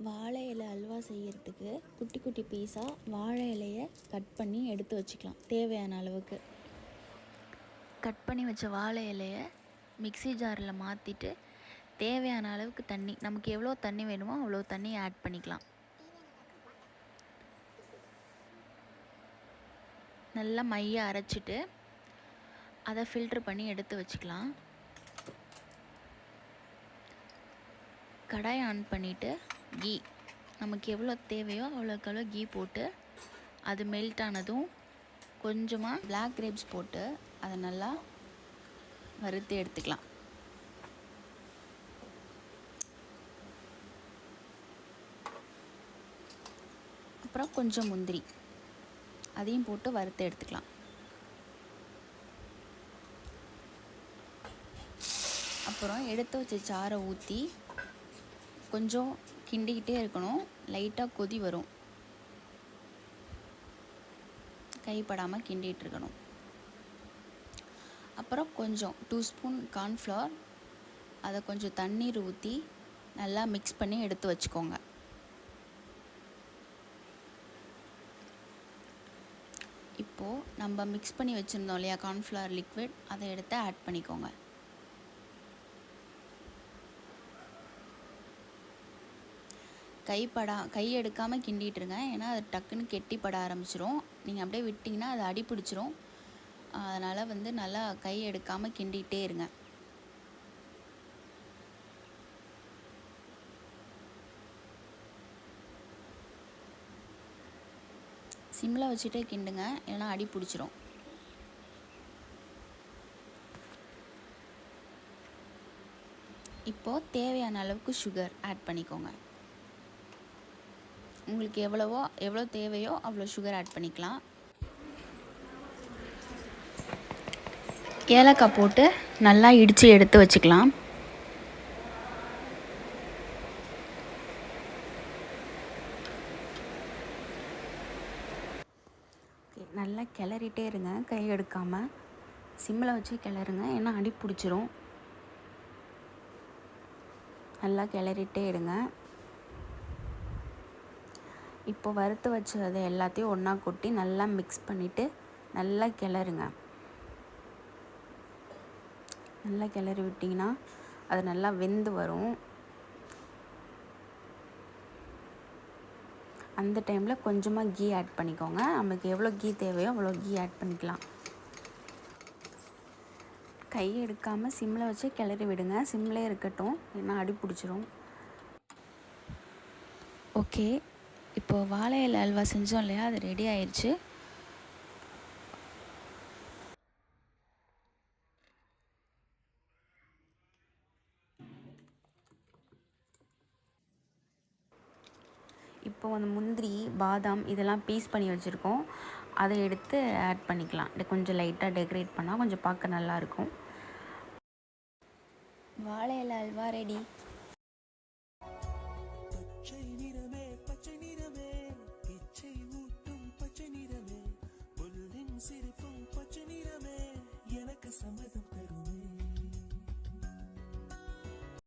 வாழை இலை அல்வா செய்கிறதுக்கு குட்டி குட்டி பீஸாக வாழை இலையை கட் பண்ணி எடுத்து வச்சுக்கலாம். தேவையான அளவுக்கு கட் பண்ணி வச்ச வாழை இலையை மிக்ஸி ஜாரில் மாற்றிட்டு தேவையான அளவுக்கு தண்ணி, நமக்கு எவ்வளோ தண்ணி வேணுமோ அவ்வளோ தண்ணி ஆட் பண்ணிக்கலாம். நல்லா மைய அரைச்சிட்டு அதை ஃபில்ட்ரு பண்ணி எடுத்து வச்சுக்கலாம். கடாயை ஆன் பண்ணிவிட்டு கீ, நமக்கு எவ்வளோ தேவையோ அவ்வளோக்கு கீ போட்டு அது மெல்ட் ஆனதும் கொஞ்சமாக பிளாக் கிரேப்ஸ் போட்டு அதை நல்லா வறுத்து எடுத்துக்கலாம். அப்புறம் கொஞ்சம் முந்திரி அதையும் போட்டு வறுத்து எடுத்துக்கலாம். அப்புறம் எடுத்து வச்ச சாறை ஊற்றி கொஞ்சம் கிண்டிக்கிட்டே இருக்கணும். லைட்டாக கொதி வரும், கைப்படாமல் கிண்டிகிட்டு இருக்கணும். அப்புறம் கொஞ்சம் 2 ஸ்பூன் கார்ன்ஃப்ளவர், அதை கொஞ்சம் தண்ணீர் ஊற்றி நல்லா மிக்ஸ் பண்ணி எடுத்து வச்சுக்கோங்க. இப்போது நம்ம மிக்ஸ் பண்ணி வச்சுருந்தோம் இல்லையா கார்ன்ஃப்ளவர் லிக்விட், அதை எடுத்து ஆட் பண்ணிக்கோங்க. கை எடுக்காமல் கிண்டிகிட்ருங்க, ஏன்னா அது டக்குன்னு கெட்டிப்பட ஆரம்பிச்சிரும். நீங்கள் அப்படியே விட்டிங்கன்னா அது அடி பிடிச்சிரும். அதனால் நல்லா கை எடுக்காமல் கிண்டிகிட்டே இருங்க. சிம்மில் வச்சுட்டே கிண்டுங்க, இல்லைன்னா அடி பிடிச்சிரும். இப்போது தேவையான அளவுக்கு சுகர் ஆட் பண்ணிக்கோங்க. உங்களுக்கு எவ்வளோ தேவையோ அவ்வளோ சுகர் ஆட் பண்ணிக்கலாம். ஏலக்காய் போட்டு நல்லா இடித்து எடுத்து வச்சுக்கலாம். நல்லா கிளறிட்டே இருங்க, கை எடுக்காமல் சிம்மில் வச்சு கிளறுங்க, ஏன்னா அடி பிடிச்சிரும். நல்லா கிளறிட்டே இருங்க. இப்போ வறுத்து வச்சதை எல்லாத்தையும் ஒன்றா கொட்டி நல்லா மிக்ஸ் பண்ணிவிட்டு நல்லா கிளறுங்க. நல்லா கிளறி விட்டிங்கன்னா அது நல்லா வெந்து வரும். அந்த டைமில் கொஞ்சமாக கீ ஆட் பண்ணிக்கோங்க. நமக்கு எவ்வளோ கீ தேவையோ அவ்வளோ கீ ஆட் பண்ணிக்கலாம். கை எடுக்காமல் சிம்மில் வச்சு கிளறி விடுங்க, சிம்மிலே இருக்கட்டும், ஏன்னா அடி பிடிச்சிரும். ஓகே, இப்போது வாழை இலை அல்வா செஞ்சோம் இல்லையா, அது ரெடி ஆயிடுச்சு. இப்போ அந்த முந்திரி, பாதாம் இதெல்லாம் பீஸ் பண்ணி வச்சுருக்கோம், அதை எடுத்து ஆட் பண்ணிக்கலாம். கொஞ்சம் லைட்டாக டெக்கரேட் பண்ணால் கொஞ்சம் பார்க்க நல்லாயிருக்கும். வாழை இலை அல்வா ரெடி.